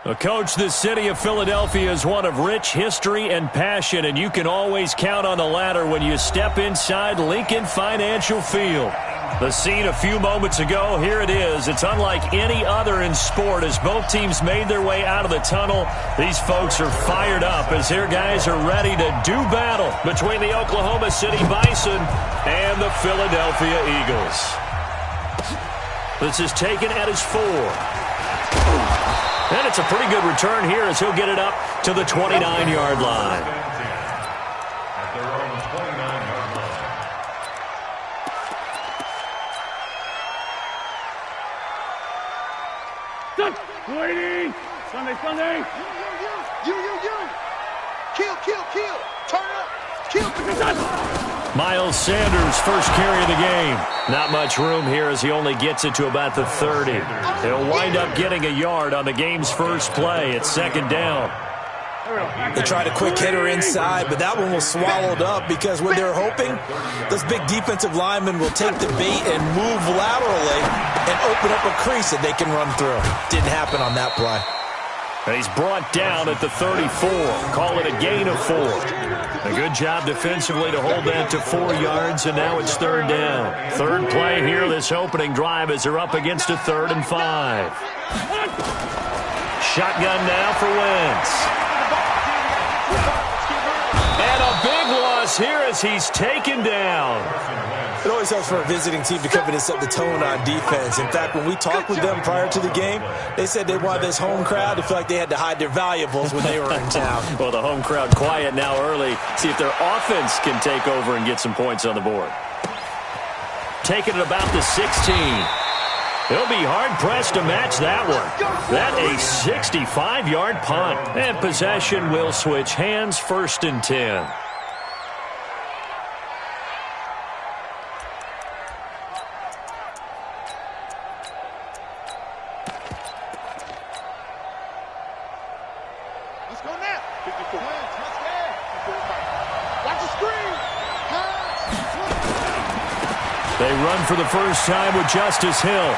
Well, Coach, the city of Philadelphia is one of rich history and passion, and you can always count on the ladder when you step inside Lincoln Financial Field. The scene a few moments ago, here it is. It's unlike any other in sport as both teams made their way out of the tunnel. These folks are fired up as their guys are ready to do battle between the Oklahoma City Bison and the Philadelphia Eagles. This is taken at his 4. And it's a pretty good return here as he'll get it up to the 29-yard line. At their own 29-yard line. Waiting. Sunday. You. Kill. Turn up. Kill. Miles Sanders, first carry of the game. Not much room here as he only gets it to about the 30. He'll wind up getting a yard on the game's first play. It's second down. They tried a quick hitter inside, but that one was swallowed up because what they're hoping, those big defensive linemen will take the bait and move laterally and open up a crease that they can run through. Didn't happen on that play. And he's brought down at the 34. Call it a gain of 4. A good job defensively to hold that to 4 yards, and now it's third down. Third play here this opening drive as they're up against a 3rd and 5. Shotgun now for Wentz. And a big loss here as he's taken down. It always helps for a visiting team to come in and set the tone on defense. In fact, when we talked with them prior to the game, they said they wanted this home crowd to feel like they had to hide their valuables when they were in town. Well, the home crowd quiet now early. See if their offense can take over and get some points on the board. Taking it about the 16. He'll be hard-pressed to match that one. That a 65-yard punt. And possession will switch hands, 1st and 10. Let's go now. 54. Watch the screen. They run for the first time with Justice Hill.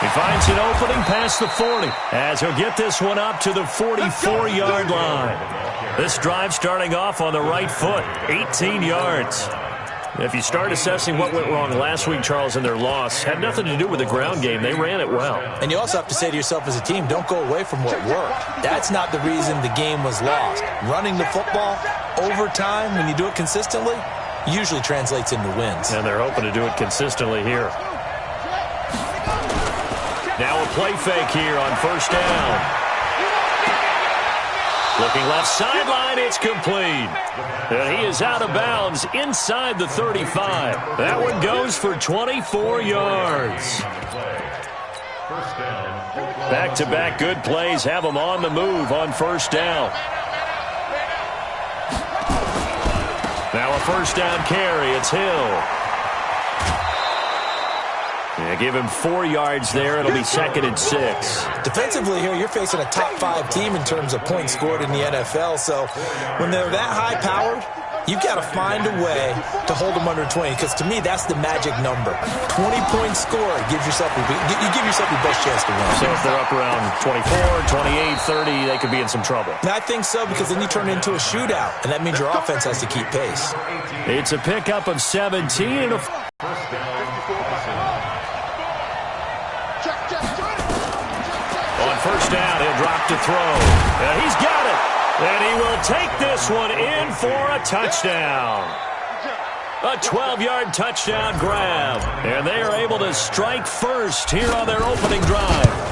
He finds an opening past the 40 as he'll get this one up to the 44-yard line. This drive starting off on the right foot, 18 yards. If you start assessing what went wrong last week, Charles, in their loss, had nothing to do with the ground game. They ran it well. And you also have to say to yourself as a team, don't go away from what worked. That's not the reason the game was lost. Running the football over time, when you do it consistently, usually translates into wins. And they're hoping to do it consistently here. Now a play fake here on first down. Looking left sideline, it's complete. And he is out of bounds inside the 35. That one goes for 24 yards. Back-to-back good plays have them on the move on first down. Now a first down carry. It's Hill. Yeah, give him 4 yards there. It'll be 2nd and 6. Defensively here, you're facing a top 5 team in terms of points scored in the NFL. So when they're that high-powered, you've got to find a way to hold them under 20. Because to me, that's the magic number. 20 points scored gives yourself you give yourself your best chance to win. So if they're up around 24, 28, 30, they could be in some trouble. And I think so, because then you turn it into a shootout, and that means your offense has to keep pace. It's a pickup of 17 and a... On first down, he'll drop to throw. And he's got it. And he will take this one in for a touchdown. A 12-yard touchdown grab. And they are able to strike first here on their opening drive.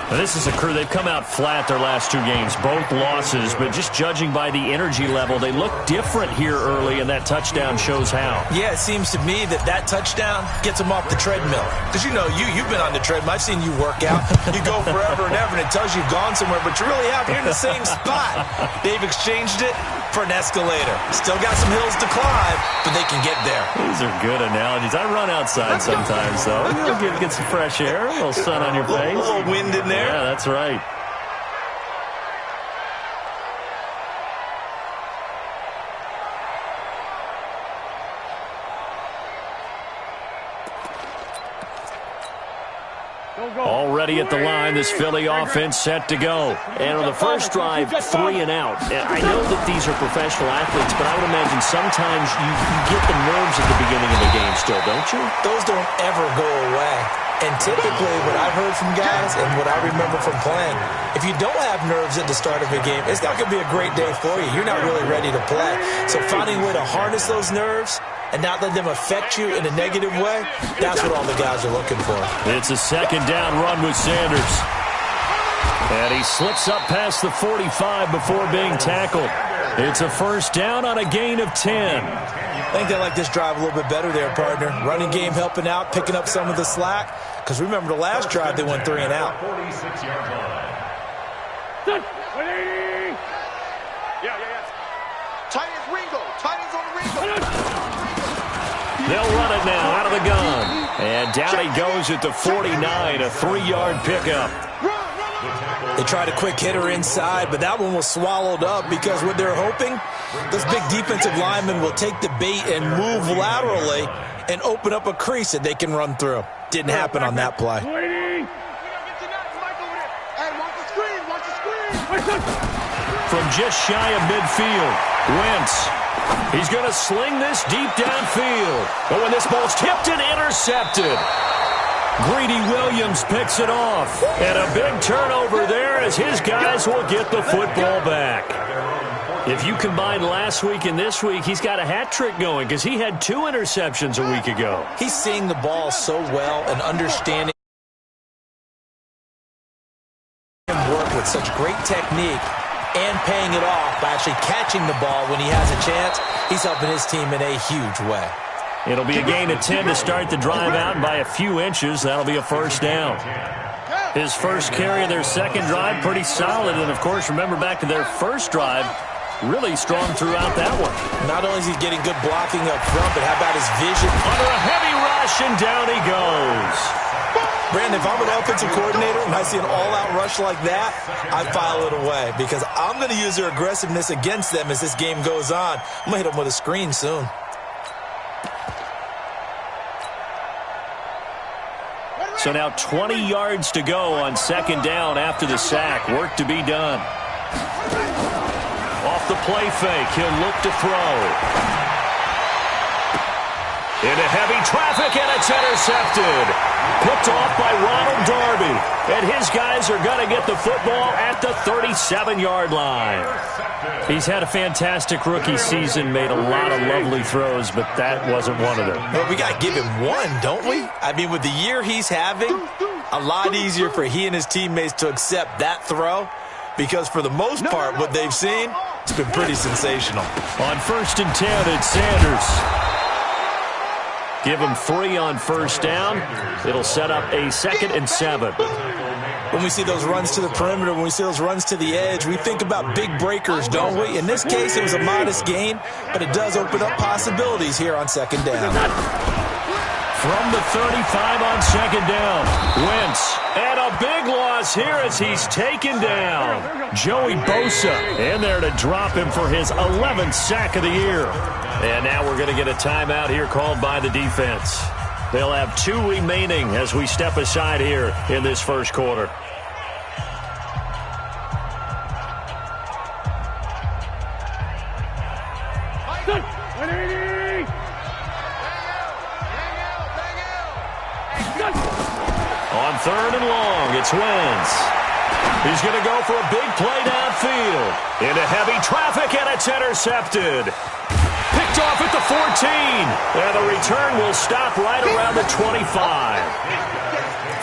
Now, this is a crew. They've come out flat their last 2 games, both losses. But just judging by the energy level, they look different here early, and that touchdown shows how. Yeah, it seems to me that touchdown gets them off the treadmill. Because, you've been on the treadmill. I've seen you work out. You go forever and ever, and it tells you you've gone somewhere, but you're really out here in the same spot. They've exchanged it for an escalator. Still got some hills to climb, but they can get there. These are good analogies. I run outside sometimes, though. Get some fresh air, a little sun on your face. A little wind in there. Yeah, that's right. Already at the line, this Philly offense set to go. And on the first drive, 3 and out. I know that these are professional athletes, but I would imagine sometimes you get the nerves at the beginning of the game still, don't you? Those don't ever go away. And typically, what I've heard from guys and what I remember from playing, if you don't have nerves at the start of a game, it's not going to be a great day for you. You're not really ready to play. So finding a way to harness those nerves and not let them affect you in a negative way, that's what all the guys are looking for. It's a second down run with Sanders. And he slips up past the 45 before being tackled. It's a first down on a gain of 10. I think they like this drive a little bit better there, partner. Running game helping out, picking up some of the slack. Because remember the last drive, they went 3 and out. 46-yard line. Tight ends Ringo. Tight ends on Ringo. They'll run it now out of the gun. And down he goes at the 49, a 3-yard pickup. They tried a quick hitter inside, but that one was swallowed up because what they're hoping, this big defensive lineman will take the bait and move laterally and open up a crease that they can run through. Didn't happen on that play. From just shy of midfield, Wentz. He's going to sling this deep downfield. But when this ball's tipped and intercepted, Greedy Williams picks it off. And a big turnover there as his guys will get the football back. If you combine last week and this week, he's got a hat trick going because he had 2 interceptions a week ago. He's seeing the ball so well and understanding him work with such great technique and paying it off by actually catching the ball when he has a chance. He's helping his team in a huge way. It'll be a gain of 10 to start the drive out, and by a few inches, that'll be a first down. His first carry of their second drive, pretty solid. And, of course, remember back to their first drive, really strong throughout that one. Not only is he getting good blocking up front, but how about his vision? Under a heavy rush, and down he goes. Brandon, if I'm an offensive coordinator and I see an all-out rush like that, I file it away because I'm going to use their aggressiveness against them as this game goes on. I'm going to hit them with a screen soon. So now 20 yards to go on second down after the sack. Work to be done. Off the play fake, he'll look to throw. Into heavy traffic, and it's intercepted. Picked off by Ronald Darby. And his guys are going to get the football at the 37-yard line. He's had a fantastic rookie season, made a lot of lovely throws, but that wasn't one of them. Well, we got to give him one, don't we? I mean, with the year he's having, a lot easier for he and his teammates to accept that throw because for the most part, what they've seen, it's been pretty sensational. On 1st and 10, it's Sanders. Give him 3 on first down. It'll set up a 2nd and 7. When we see those runs to the perimeter, when we see those runs to the edge, we think about big breakers, don't we? In this case, it was a modest gain, but it does open up possibilities here on second down. From the 35 on second down, Wentz. And a big loss here as he's taken down. Joey Bosa in there to drop him for his 11th sack of the year. And now we're going to get a timeout here called by the defense. They'll have 2 remaining as we step aside here in this first quarter. On 3rd and long, it's Wentz. He's going to go for a big play downfield. Into heavy traffic, and it's intercepted. Picked off at the 14. And the return will stop right around the 25.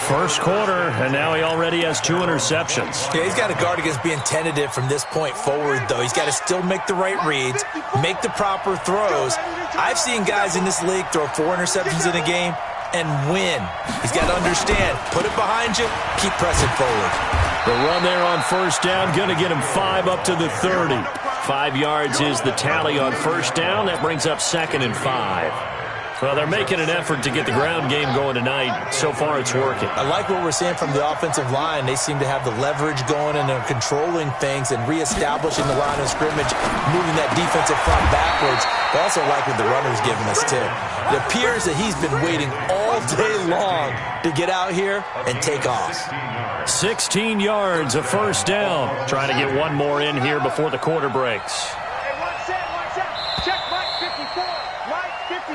First quarter, and now he already has 2 interceptions. Yeah, he's got to guard against being tentative from this point forward, though. He's got to still make the right reads, make the proper throws. I've seen guys in this league throw 4 interceptions in a game and win. He's got to understand, put it behind you, keep pressing forward. The run there on first down, going to get him 5 up to the 30. 5 yards is the tally on first down. That brings up 2nd and 5. Well, they're making an effort to get the ground game going tonight. So far, it's working. I like what we're seeing from the offensive line. They seem to have the leverage going, and they're controlling things and reestablishing the line of scrimmage, moving that defensive front backwards. I also like what the runner's giving us, too. It appears that he's been waiting all day long to get out here and take off. 16 yards, a first down. Trying to get one more in here before the quarter breaks.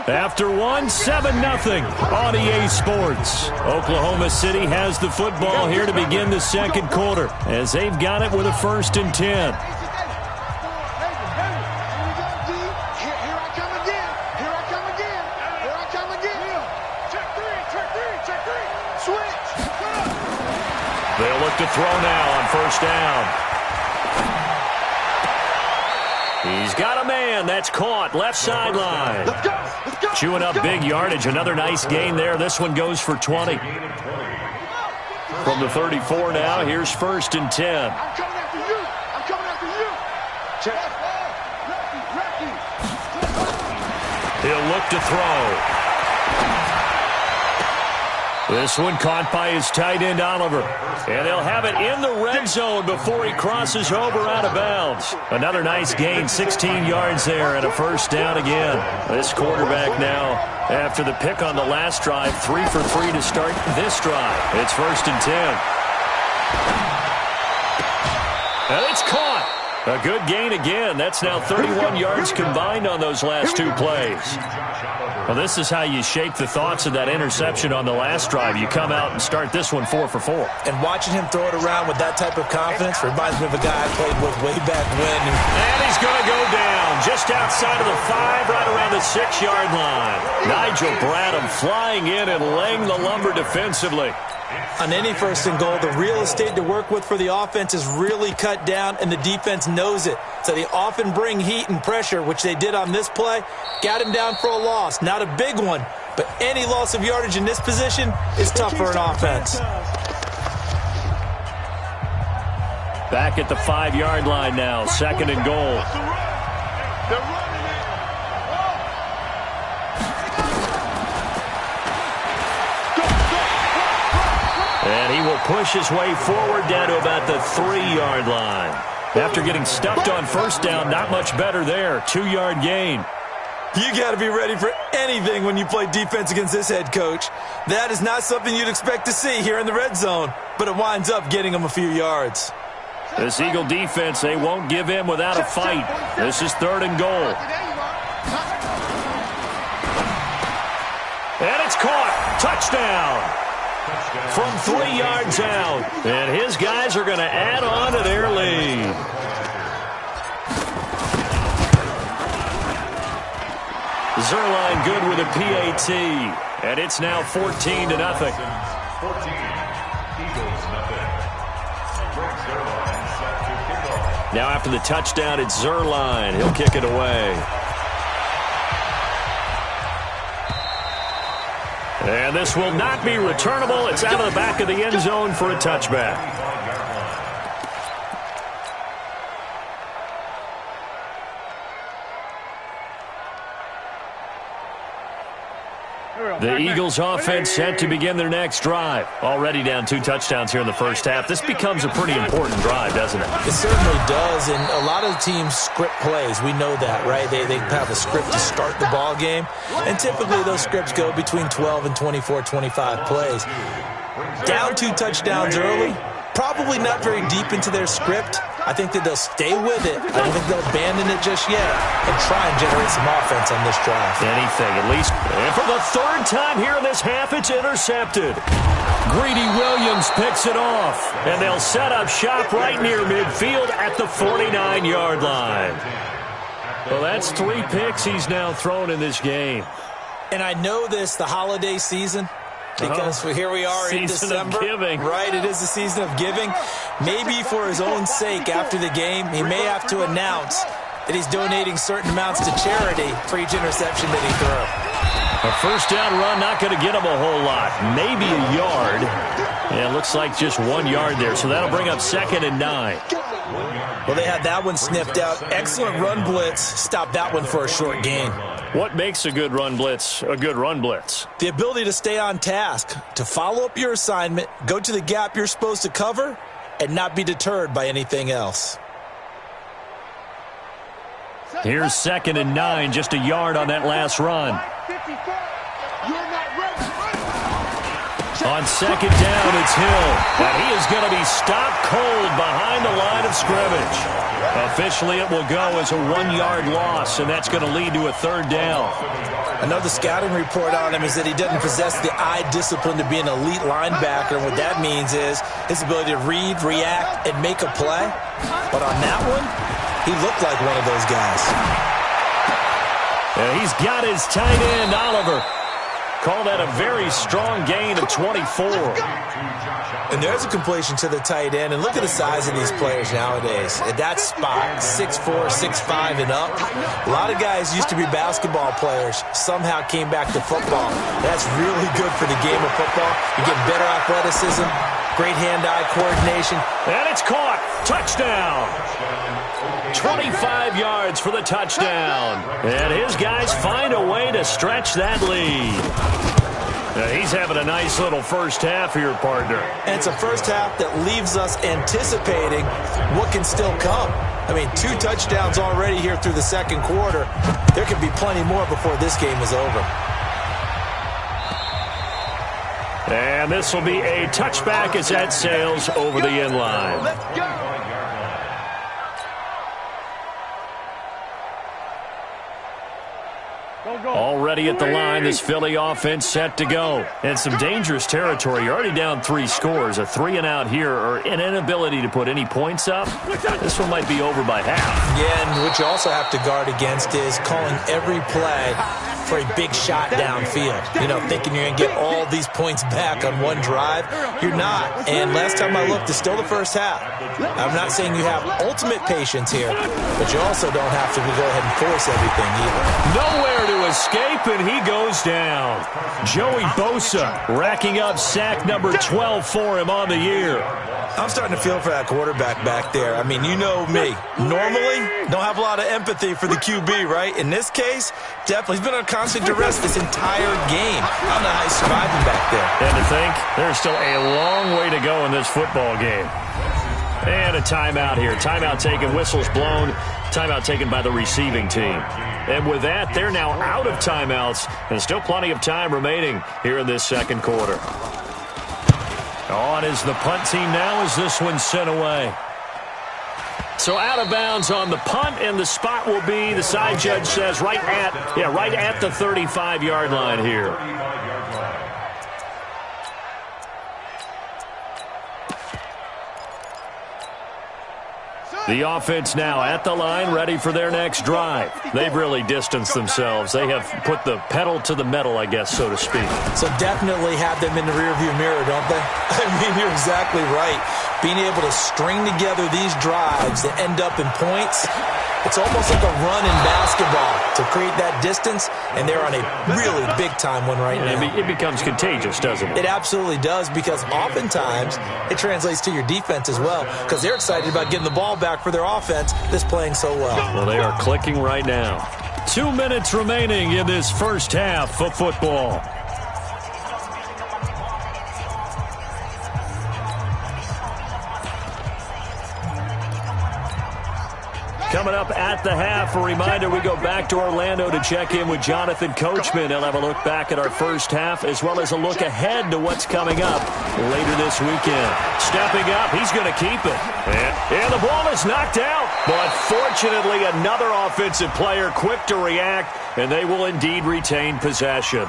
After one, 7-0 on EA Sports. Oklahoma City has the football here to begin the second quarter as they've got it with a 1st and 10. Here I come again. Here I come again. Here I come again. Check three. Switch. They'll look to throw now on 1st down. He's got a man. That's caught. Left sideline. Let's go. Chewing up big yardage. Another nice gain there. This one goes for 20. From the 34 now, here's 1st and 10. I'm coming after you. Check. He'll look to throw. This one caught by his tight end, Oliver. And they'll have it in the red zone before he crosses over out of bounds. Another nice gain, 16 yards there, and a 1st down again. This quarterback now, after the pick on the last drive, 3 for 3 to start this drive. It's 1st and 10. And it's caught. A good gain again. That's now 31 yards combined on those last 2 plays. Well, this is how you shape the thoughts of that interception on the last drive. You come out and start this one 4 for 4. And watching him throw it around with that type of confidence reminds me of a guy I played with way back when. And he's going to go down just outside of the 5, right around the 6-yard line. Nigel Bradham flying in and laying the lumber defensively. On any 1st and goal, the real estate to work with for the offense is really cut down, and the defense knows it. So they often bring heat and pressure, which they did on this play. Got him down for a loss. Not a big one, but any loss of yardage in this position is tough for an offense. Back at the 5-yard line now, 2nd and goal. And he will push his way forward down to about the 3-yard line. After getting stuffed on 1st down, not much better there. 2-yard gain. You got to be ready for anything when you play defense against this head coach. That is not something you'd expect to see here in the red zone, but it winds up getting him a few yards. This Eagle defense, they won't give in without a fight. This is 3rd and goal. And it's caught. Touchdown. From 3 yards out. And his guys are going to add on to their lead. Zuerlein good with a PAT. And it's now 14-0. 14. Eagles, nothing. Zuerlein set to kick off. Now after the touchdown, it's Zuerlein. He'll kick it away. And this will not be returnable. It's out of the back of the end zone for a touchback. The Eagles offense set to begin their next drive. Already down 2 touchdowns here in the 1st half. This becomes a pretty important drive, doesn't it? It certainly does, and a lot of teams script plays. We know that, right? They have a script to start the ball game, and typically those scripts go between 12 and 24, 25 plays. Down 2 touchdowns early, probably not very deep into their script. I think that they'll stay with it. I don't think they'll abandon it just yet and try and generate some offense on this drive. Anything, at least. And for the 3rd time here in this half, it's intercepted. Greedy Williams picks it off, and they'll set up shop right near midfield at the 49-yard line. Well, that's 3 picks he's now thrown in this game. And I know this, the holiday season, because here we are in December. Season of giving. Right, it is the season of giving. Maybe for his own sake after the game, he may have to announce that he's donating certain amounts to charity for each interception that he threw. A 1st down run, not going to get him a whole lot. Maybe a yard. And it looks like just 1 yard there. So that'll bring up 2nd and 9. Well, they had that one sniffed out. Excellent run blitz. Stopped that one for a short gain. What makes a good run blitz a good run blitz? The ability to stay on task, to follow up your assignment, go to the gap you're supposed to cover, and not be deterred by anything else. Here's 2nd and 9, just a yard on that last run. On 2nd down, it's Hill, and he is going to be stopped cold behind the line of scrimmage. Officially, it will go as a 1-yard loss, and that's going to lead to a 3rd down. Another scouting report on him is that he doesn't possess the eye discipline to be an elite linebacker, and what that means is his ability to read, react, and make a play. But on that one, he looked like one of those guys. And he's got his tight end, Oliver. Call that a very strong gain of 24. And there's a completion to the tight end. And look at the size of these players nowadays. At that spot, 6'4", 6'5", and up. A lot of guys used to be basketball players. Somehow came back to football. That's really good for the game of football. You get better athleticism, great hand-eye coordination. And it's caught. Touchdown. 25 yards for the touchdown. And his guys find a way to stretch that lead. Now he's having a nice little first half here, partner. And it's a first half that leaves us anticipating what can still come. I mean, 2 touchdowns already here through the 2nd quarter. There could be plenty more before this game is over. And this will be a touchback as that sails over the end line. Let's go. Already at the line, this Philly offense set to go. And some dangerous territory. You're already down 3 scores. A 3-and-out here, or an inability to put any points up. This one might be over by half. Yeah, and what you also have to guard against is calling every play for a big shot downfield. You know, thinking you're going to get all these points back on one drive. You're not. And last time I looked, it's still the first half. I'm not saying you have ultimate patience here, but you also don't have to go ahead and force everything either. Nowhere to escape, and he goes down. Joey Bosa racking up sack number 12 for him on the year. I'm starting to feel for that quarterback back there. I mean, you know me. Normally, don't have a lot of empathy for the QB, right? In this case, definitely. He's been on constant duress this entire game. I don't know how he's surviving back there. And to think, there's still a long way to go in this football game. And a timeout here. Timeout taken, whistles blown. Timeout taken by the receiving team. And with that, they're now out of timeouts, and still plenty of time remaining here in this 2nd quarter. On is the punt team now as this one's sent away. So out of bounds on the punt, and the spot will be, the side judge says, right at the 35-yard line here. The offense now at the line, ready for their next drive. They've really distanced themselves. They have put the pedal to the metal, I guess, so to speak. So definitely have them in the rearview mirror, don't they? I mean, you're exactly right. Being able to string together these drives that end up in points, it's almost like a run in basketball to create that distance, and they're on a really big-time one right now. It becomes contagious, doesn't it? It absolutely does, because oftentimes it translates to your defense as well, because they're excited about getting the ball back for their offense that's playing so well. Well, they are clicking right now. 2 minutes remaining in this first half of football. Coming up at the half, a reminder, we go back to Orlando to check in with Jonathan Coachman. He'll have a look back at our first half, as well as a look ahead to what's coming up later this weekend. Stepping up, he's going to keep it. And the ball is knocked out. But fortunately, another offensive player quick to react, and they will indeed retain possession.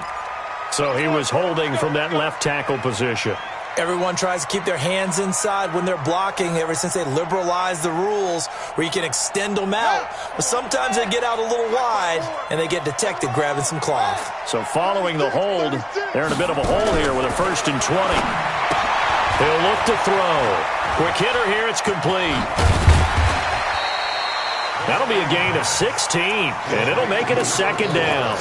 So he was holding from that left tackle position. Everyone tries to keep their hands inside when they're blocking ever since they liberalized the rules where you can extend them out. But sometimes they get out a little wide and they get detected grabbing some cloth. So following the hold, they're in a bit of a hole here with a 1st and 20. He'll look to throw. Quick hitter here, it's complete. That'll be a gain of 16, and it'll make it a 2nd down.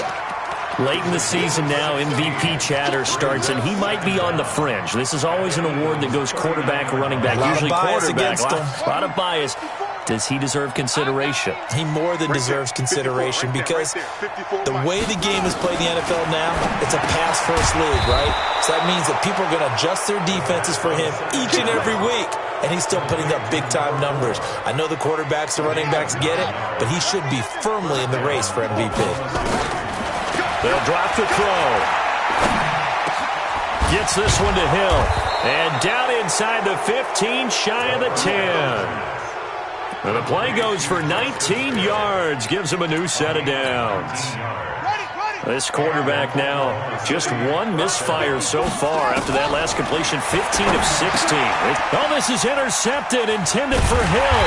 Late in the season now, MVP chatter starts, and he might be on the fringe. This is always an award that goes quarterback, running back, usually quarterback. A lot of bias. Does he deserve consideration? He more than deserves consideration because the way the game is played in the NFL now, it's a pass-first league, right? So that means that people are going to adjust their defenses for him each and every week, and he's still putting up big-time numbers. I know the quarterbacks, the running backs get it, but he should be firmly in the race for MVP. They'll drop the throw. Gets this one to Hill. And down inside the 15, shy of the 10. And the play goes for 19 yards, gives him a new set of downs. This quarterback now just one misfire so far after that last completion, 15 of 16. Oh, this is intercepted, intended for Hill.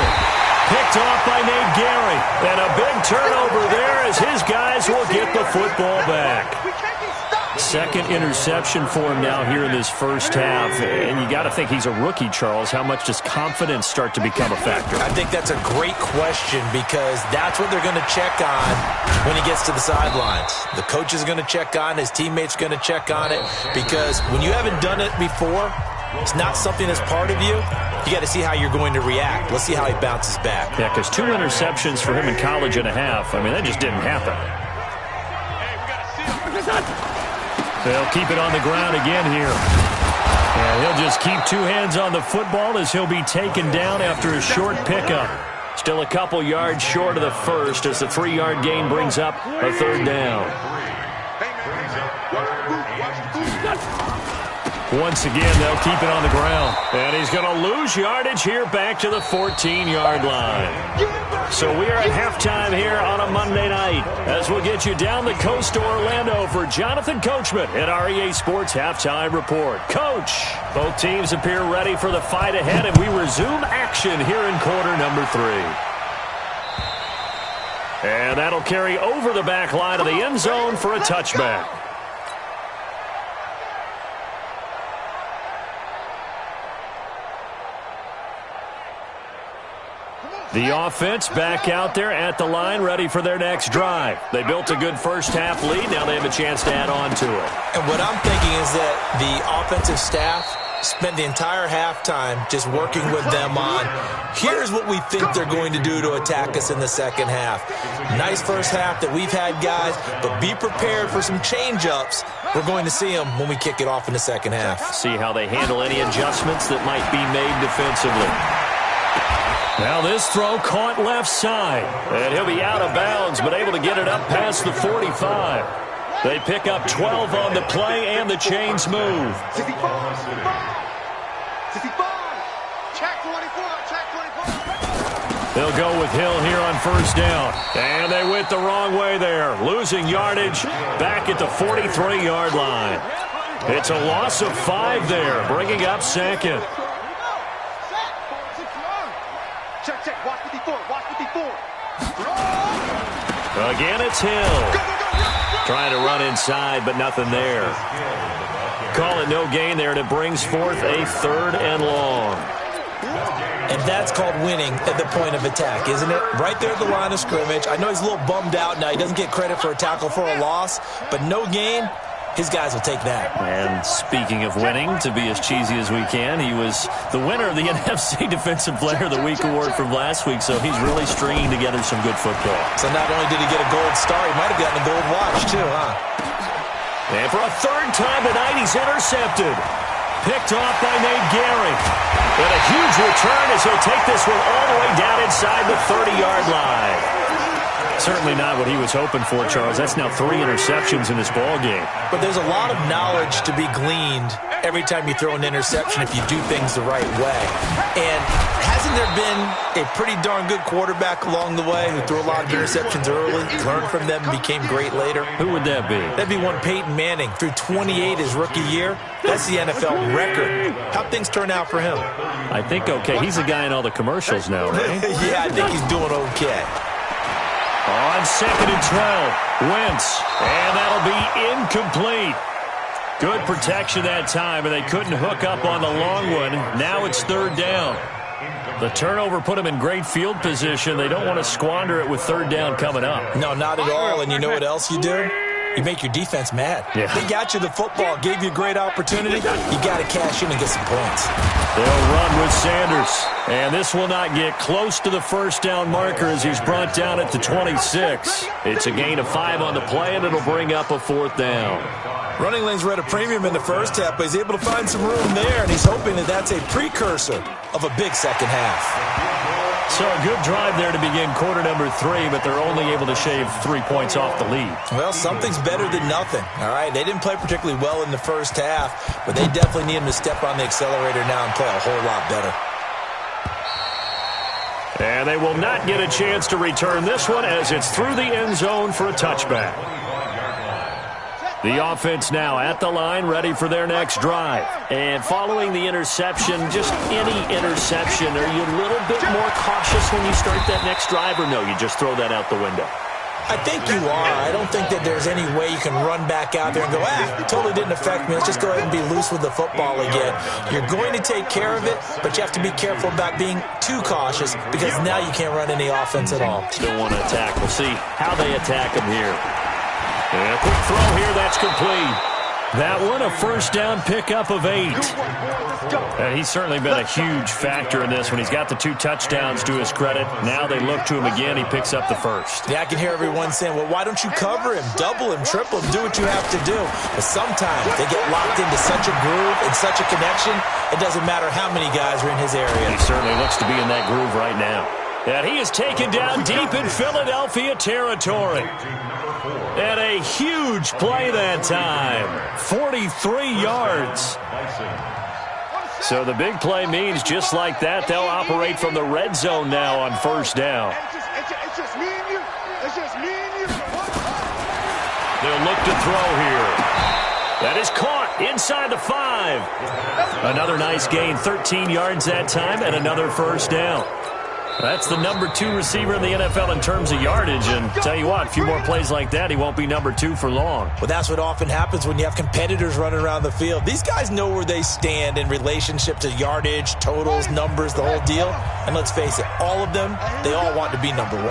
Picked off by Nate Gary. And a big turnover there as his guys will get the football back. Second interception for him now here in this first half. And you got to think he's a rookie, Charles. How much does confidence start to become a factor? I think that's a great question because that's what they're going to check on when he gets to the sidelines. The coach is going to check on, his teammates are going to check on it because when you haven't done it before, it's not something that's part of you. You got to see how you're going to react. Let's see how he bounces back. Yeah, because 2 interceptions for him in college and a half. I mean, that just didn't happen. They'll keep it on the ground again here. And he'll just keep 2 hands on the football as he'll be taken down after a short pickup. Still a couple yards short of the first as the 3-yard gain brings up a third down. Once again, they'll keep it on the ground. And he's going to lose yardage here back to the 14-yard line. So we are at halftime here on a Monday night as we'll get you down the coast to Orlando for Jonathan Coachman at our EA Sports Halftime Report. Coach, both teams appear ready for the fight ahead, and we resume action here in quarter number 3. And that'll carry over the back line of the end zone for a touchback. The offense back out there at the line, ready for their next drive. They built a good first-half lead. Now they have a chance to add on to it. And what I'm thinking is that the offensive staff spent the entire halftime just working with them on, here's what we think they're going to do to attack us in the second half. Nice first half that we've had, guys, but be prepared for some change-ups. We're going to see them when we kick it off in the second half. See how they handle any adjustments that might be made defensively. Now this throw caught left side, and he'll be out of bounds, but able to get it up past the 45. They pick up 12 on the play, and the chains move. 65. Check 24. Check 24. They'll go with Hill here on first down. And they went the wrong way there, losing yardage back at the 43-yard line. It's a loss of 5 there, bringing up second. Check. Watch 54. Watch 54. Again, it's Hill. Trying to run inside, but nothing there. Call it no gain there, and it brings forth a 3rd and long. And that's called winning at the point of attack, isn't it? Right there at the line of scrimmage. I know he's a little bummed out now. He doesn't get credit for a tackle for a loss, but no gain. His guys will take that. And speaking of winning, to be as cheesy as we can, he was the winner of the NFC Defensive Player of the Week award from last week, so he's really stringing together some good football. So not only did he get a gold star, he might have gotten a gold watch too, huh? And for a 3rd time tonight, he's intercepted. Picked off by Nate Gary. And a huge return as he'll take this one all the way down inside the 30-yard line. Certainly not what he was hoping for, Charles. That's now 3 interceptions in this ball game. But there's a lot of knowledge to be gleaned every time you throw an interception if you do things the right way. And hasn't there been a pretty darn good quarterback along the way who threw a lot of interceptions early, learned from them, and became great later? Who would that be? That'd be one Peyton Manning. Threw 28 his rookie year. That's the NFL record. How'd things turn out for him? I think okay. He's a guy in all the commercials now, right? Yeah, I think he's doing okay. On 2nd and 12, Wentz, and that'll be incomplete. Good protection that time, and they couldn't hook up on the long one. Now it's 3rd down. The turnover put them in great field position. They don't want to squander it with 3rd down coming up. No, not at all, and you know what else you do? you make your defense mad. Yeah. They got you the football, gave you a great opportunity. You got to cash in and get some points. They'll run with Sanders. And this will not get close to the first down marker as he's brought down at the 26. It's a gain of 5 on the play, and it'll bring up a 4th down. Running lanes were at a premium in the first half, but he's able to find some room there, and he's hoping that that's a precursor of a big second half. So a good drive there to begin quarter number 3, but they're only able to shave 3 points off the lead. Well, something's better than nothing, all right? They didn't play particularly well in the first half, but they definitely need him to step on the accelerator now and play a whole lot better. And they will not get a chance to return this one as it's through the end zone for a touchback. The offense now at the line, ready for their next drive. And following the interception, just any interception, are you a little bit more cautious when you start that next drive, or no, you just throw that out the window? I think you are. I don't think that there's any way you can run back out there and go, it totally didn't affect me. Let's just go ahead and be loose with the football again. You're going to take care of it, but you have to be careful about being too cautious because now you can't run any offense at all. Still want to attack. We'll see how they attack him here. And a quick throw here, that's complete. That one, a first down pickup of 8. And he's certainly been a huge factor in this when he's got the 2 touchdowns to his credit. Now they look to him again. He picks up the first. Yeah, I can hear everyone saying, well, why don't you cover him, double him, triple him, do what you have to do. But sometimes they get locked into such a groove and such a connection, it doesn't matter how many guys are in his area. He certainly looks to be in that groove right now. And he is taken down deep in Philadelphia territory. And a huge play that time. 43 yards. So the big play means just like that, they'll operate from the red zone now on first down. It's just me and you. It's just me and you. They'll look to throw here. That is caught inside the 5. Another nice gain, 13 yards that time, and another first down. That's the number 2 receiver in the NFL in terms of yardage, and tell you what, a few more plays like that, he won't be number 2 for long. Well, that's what often happens when you have competitors running around the field. These guys know where they stand in relationship to yardage, totals, numbers, the whole deal. And let's face it, all of them, they all want to be number 1.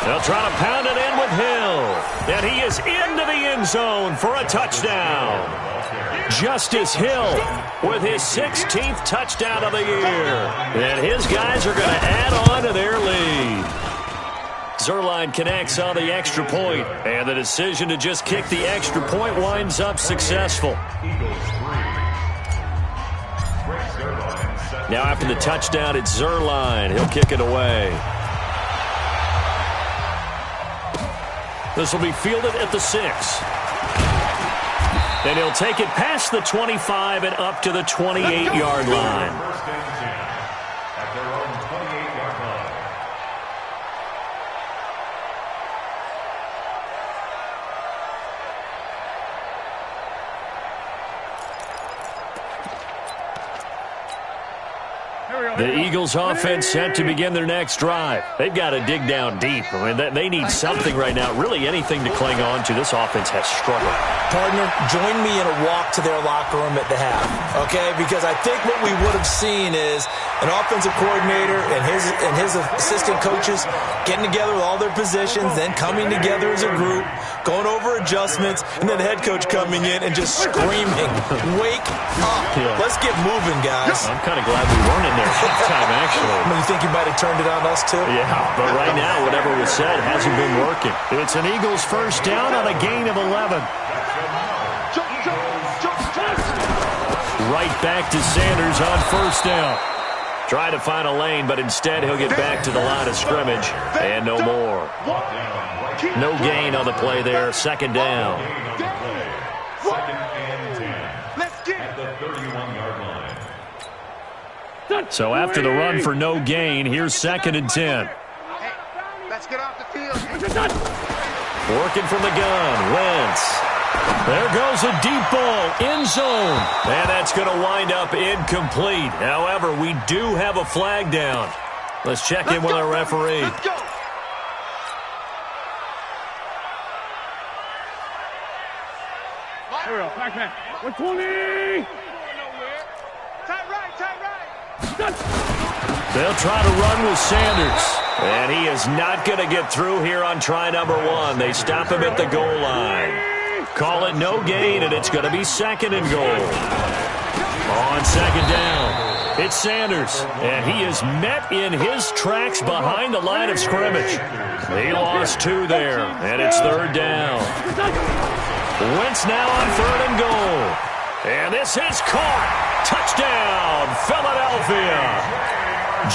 They'll try to pound it in with Hill, and he is into the end zone for a touchdown. Justice Hill with his 16th touchdown of the year. And his guys are going to add on to their lead. Zuerlein connects on the extra point, and the decision to just kick the extra point winds up successful. Now after the touchdown, it's Zuerlein. He'll kick it away. This will be fielded at the 6. And he'll take it past the 25 and up to the 28-yard line. At their own 28-yard line. The Eagles offense set to begin their next drive. They've got to dig down deep. I mean, they need something right now, really anything to cling on to. This offense has struggled. Partner, join me in a walk to their locker room at the half, okay? Because I think what we would have seen is an offensive coordinator and his assistant coaches getting together with all their positions, then coming together as a group, going over adjustments, and then the head coach coming in and just screaming, wake up. Yeah. Let's get moving, guys. I'm kind of glad we weren't in there halftime, actually. I mean, you think you might have turned it on us, too? Yeah, but right now, whatever was said hasn't been working. It's an Eagles first down on a gain of 11. Right back to Sanders on first down. Try to find a lane, but instead he'll get back to the line of scrimmage. And no more. No gain on the play there. Second down. Second and 10. Let's get at the 31-yard line. So after the run for no gain, here's second and 10. Let's get off the field. Working from the gun, Wentz. There goes a deep ball, end zone. And that's going to wind up incomplete. However, we do have a flag down. Let's check in with our referee. Let's go. Here we go, back man. 120! Tight right, tight right. They'll try to run with Sanders. And he is not going to get through here on try number 1. They stop him at the goal line. Call it no gain, and it's going to be 2nd and goal. On 2nd down, it's Sanders, and he is met in his tracks behind the line of scrimmage. He lost 2 there, and it's 3rd down. Wentz now on 3rd and goal. And this is caught. Touchdown, Philadelphia.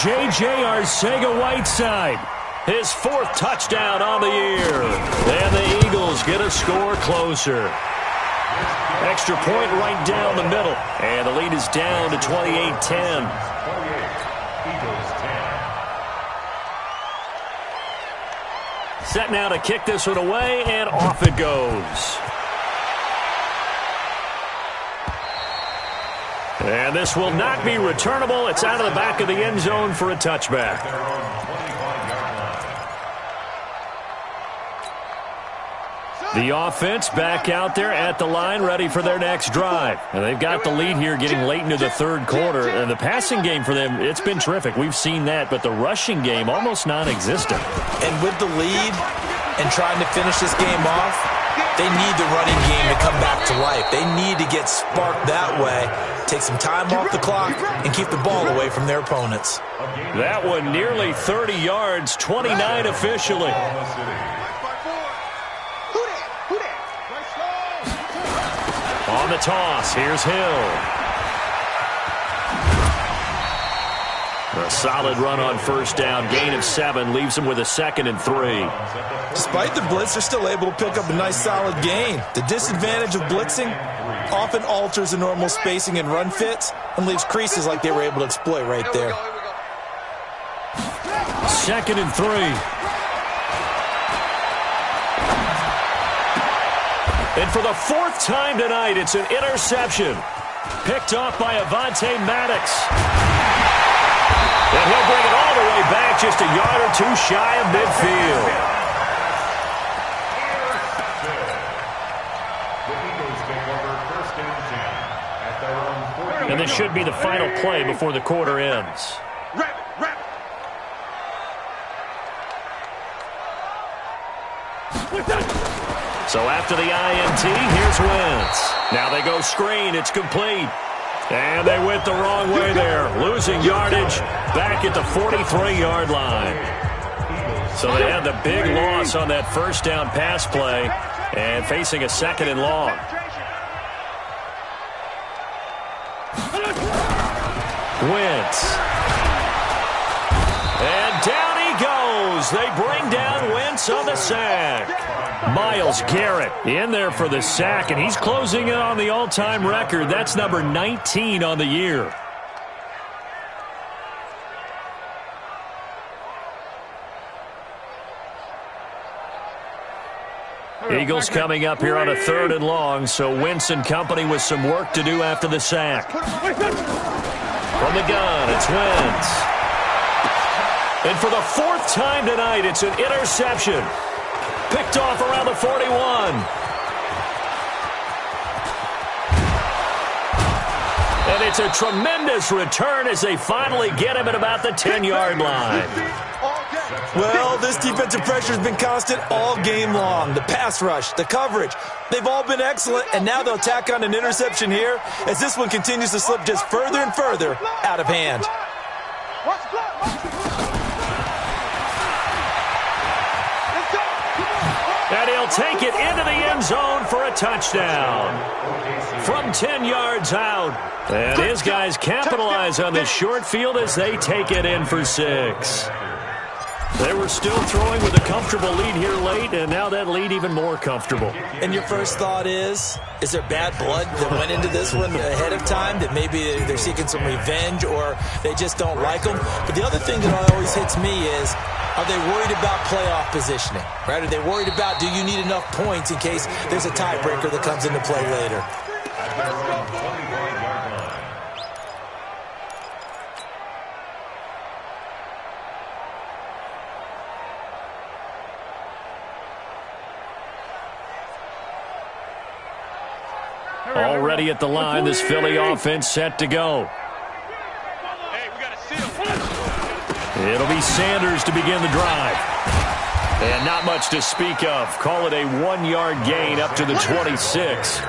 J.J. Arcega-Whiteside, his 4th touchdown on the year. And the Eagles get a score closer. Extra point right down the middle. And the lead is down to 28-10. Set now to kick this one away, and off it goes. And this will not be returnable. It's out of the back of the end zone for a touchback. The offense back out there at the line, ready for their next drive. And they've got the lead here getting late into the 3rd quarter. And the passing game for them, it's been terrific. We've seen that. But the rushing game, almost non-existent. And with the lead and trying to finish this game off, they need the running game to come back to life. They need to get sparked that way, take some time off the clock, and keep the ball away from their opponents. That one nearly 30 yards, 29 officially. On the toss, here's Hill. A solid run on 1st down. Gain of 7 leaves him with a 2nd and 3. Despite the blitz, they're still able to pick up a nice solid gain. The disadvantage of blitzing often alters the normal spacing and run fits and leaves creases like they were able to exploit right there. 2nd and 3. And for the 4th time tonight, it's an interception. Picked off by Avonte Maddox. And he'll bring it all the way back, just a yard or 2 shy of midfield. And this should be the final play before the quarter ends. So after the INT, here's Wentz. Now they go screen. It's complete. And they went the wrong way there, losing yardage back at the 43-yard line. So they had the big loss on that 1st down pass play and facing a 2nd and long. Wentz. And down he goes. They bring down Wentz on the sack. Myles Garrett in there for the sack, and he's closing in on the all-time record. That's number 19 on the year. Eagles coming up here on a 3rd and long, so Wentz and company with some work to do after the sack. From the gun, it's Wentz. And for the 4th time tonight, it's an interception. Picked off around the 41. And it's a tremendous return as they finally get him at about the 10-yard line. Well, this defensive pressure has been constant all game long. The pass rush, the coverage, they've all been excellent, and now they'll tack on an interception here as this one continues to slip just further and further out of hand. And he'll take it into the end zone for a touchdown from 10 yards out. And his guys capitalize on this short field as they take it in for 6. They were still throwing with a comfortable lead here late, and now that lead even more comfortable. And your first thought is there bad blood that went into this one ahead of time, that maybe they're seeking some revenge or they just don't like them? But the other thing that always hits me is, are they worried about playoff positioning? Right? Are they worried about, do you need enough points in case there's a tiebreaker that comes into play later? Already at the line, this Philly offense set to go. It'll be Sanders to begin the drive. And not much to speak of. Call it a 1-yard gain up to the 26.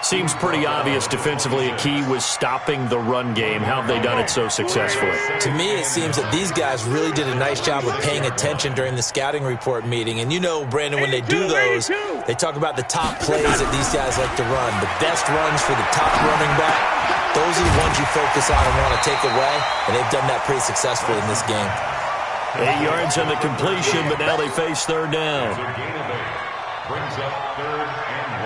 Seems pretty obvious defensively a key was stopping the run game. How have they done it so successfully? To me, it seems that these guys really did a nice job of paying attention during the scouting report meeting. And you know, Brandon, when they do those, they talk about the top plays that these guys like to run. The best runs for the top running back, those are the ones you focus on and want to take away. And they've done that pretty successfully in this game. 8 yards on the completion, but now they face third down. A gain of 8. Brings up 3rd and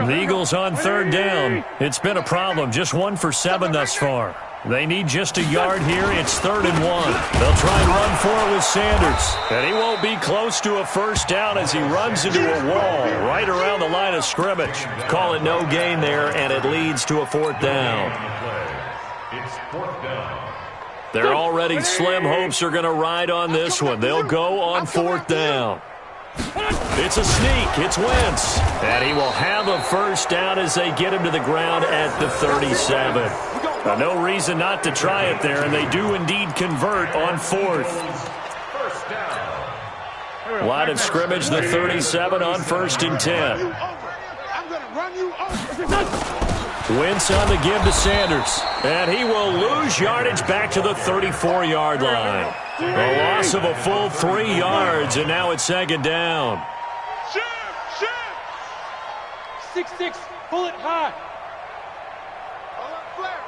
1. The Eagles on third down. It's been a problem. Just 1 for 7 thus far. They need just a yard here. It's 3rd and 1. They'll try and run for it with Sanders. And he won't be close to a first down as he runs into a wall right around the line of scrimmage. Call it no gain there, and it leads to a 4th down. It's 4th down. Their already slim hopes are going to ride on this one. They'll go on 4th down. It's a sneak. It's Wentz. And he will have a first down as they get him to the ground at the 37. No reason not to try it there, and they do indeed convert on 4th. First down. Line of scrimmage, the 37 on 1st and 10. I'm going to run you over. Wentz on the give to Sanders. And he will lose yardage back to the 34-yard line. A loss of a full 3 yards, and now it's 2nd down. Shift. 6-6. Pull it high. Alert flare.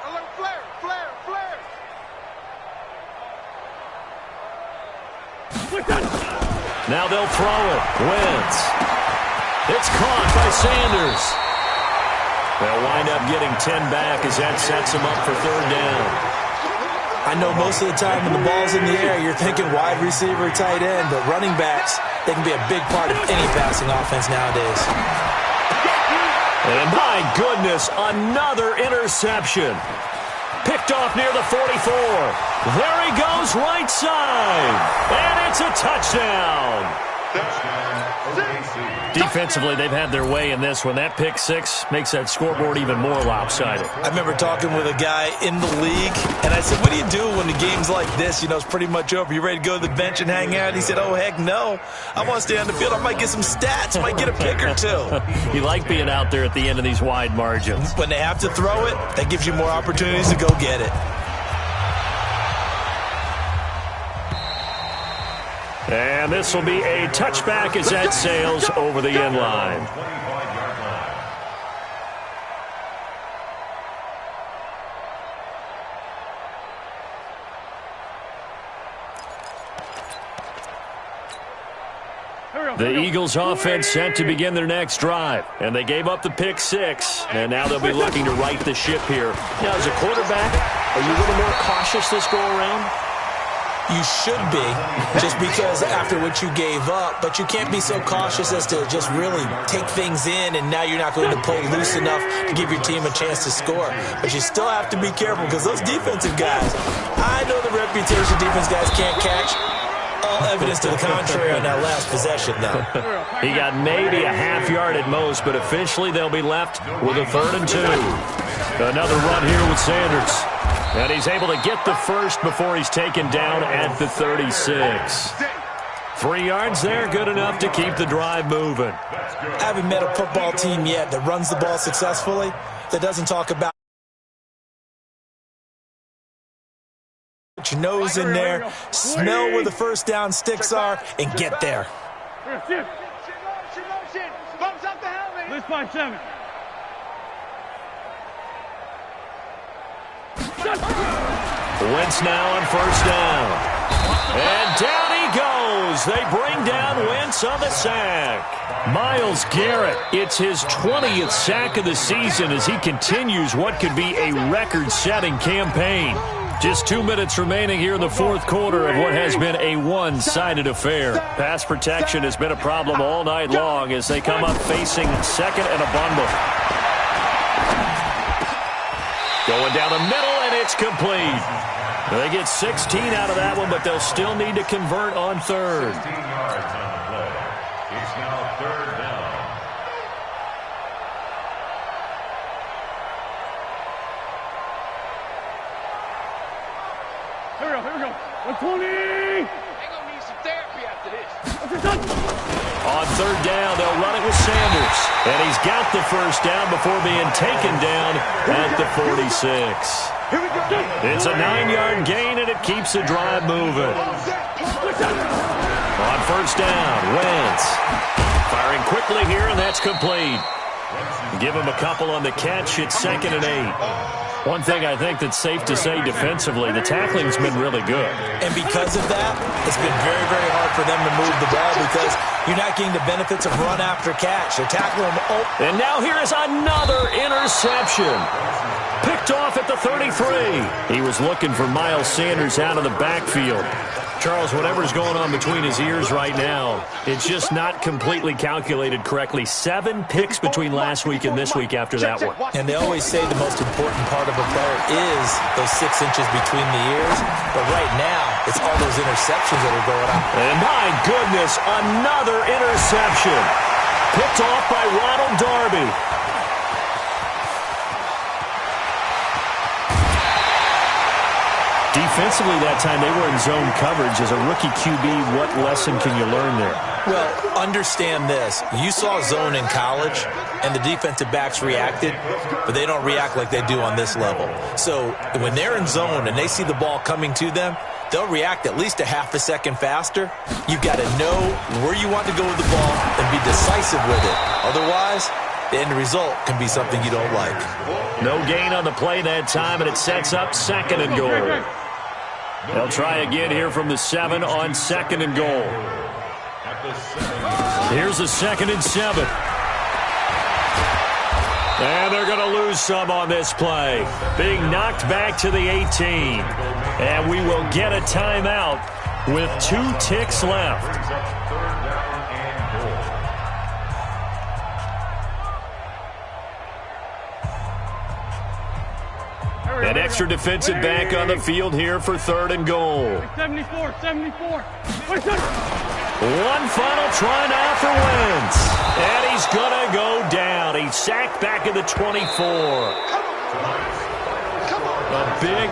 Now they'll throw it. Wentz. It's caught by Sanders. They'll wind up getting 10 back as that sets them up for 3rd down. I know most of the time when the ball's in the air, you're thinking wide receiver, tight end, but running backs, they can be a big part of any passing offense nowadays. And my goodness, another interception. Picked off near the 44. There he goes, right side. And it's a touchdown. Defensively, they've had their way in this one. That pick 6 makes that scoreboard even more lopsided. I remember talking with a guy in the league, and I said, what do you do when the game's like this? You know, it's pretty much over. You ready to go to the bench and hang out? And he said, oh, heck no. I want to stay on the field. I might get some stats. I might get a pick or 2. You like being out there at the end of these wide margins. When they have to throw it, that gives you more opportunities to go get it. And this will be a touchback as that sails over the end line. 25-yard line. The Eagles offense set to begin their next drive. And they gave up the pick 6. And now they'll be looking to right the ship here. Now, as a quarterback, are you a little more cautious this go around? You should be, just because after what you gave up, but you can't be so cautious as to just really take things in, and now you're not going to pull loose enough to give your team a chance to score. But you still have to be careful, because those defensive guys, I know the reputation defense guys can't catch. All evidence to the contrary on that last possession, though. He got maybe a half yard at most, but officially they'll be left with a 3rd and 2. Another run here with Sanders. And he's able to get the first before he's taken down at the 36. 3 yards there, good enough to keep the drive moving. I haven't met a football team yet that runs the ball successfully, that doesn't talk about put your nose in there, smell where the first down sticks are, and get there. Shift. Bumps up the helmet. Blitz by 7. Wentz now on first down. And down he goes. They bring down Wentz on the sack. Myles Garrett, it's his 20th sack of the season as he continues what could be a record-setting campaign. Just 2 minutes remaining here in the 4th quarter of what has been a one-sided affair. Pass protection has been a problem all night long as they come up facing 2nd and a bundle. Going down the middle, and it's complete. They get 16 out of that one, but they'll still need to convert on third. 16 yards on the play. It's now third down. Here we go. 120. They're going to need some therapy after this. On third down, they'll run it with Sanders. And he's got the first down before being taken down at the 46. It's a 9-yard gain, and it keeps the drive moving. On first down, Wentz firing quickly here, and that's complete. Give him a couple on the catch. It's 2nd and 8. One thing I think that's safe to say defensively, the tackling's been really good. And because of that, it's been very, very hard for them to move the ball because you're not getting the benefits of run after catch. They're tackling them. And now here is another interception. Picked off at the 33. He was looking for Miles Sanders out of the backfield. Charles, whatever's going on between his ears right now, it's just not completely calculated correctly. 7 picks between last week and this week after that one. And they always say the most important part of a player is those 6 inches between the ears. But right now, it's all those interceptions that are going on. And my goodness, another interception. Picked off by Ronald Darby. Defensively that time, they were in zone coverage. As a rookie QB, what lesson can you learn there? Well, understand this. You saw zone in college, and the defensive backs reacted, but they don't react like they do on this level. So when they're in zone and they see the ball coming to them, they'll react at least a half a second faster. You've got to know where you want to go with the ball and be decisive with it. Otherwise, the end result can be something you don't like. No gain on the play that time, and it sets up 2nd and goal. They'll try again here from the 7 on 2nd and goal. Here's a 2nd and 7. And they're going to lose some on this play. Being knocked back to the 18. And we will get a timeout with 2 ticks left. An extra defensive back on the field here for 3rd and goal. 74. One final try now for Wentz. And he's going to go down. He's sacked back at the 24. A big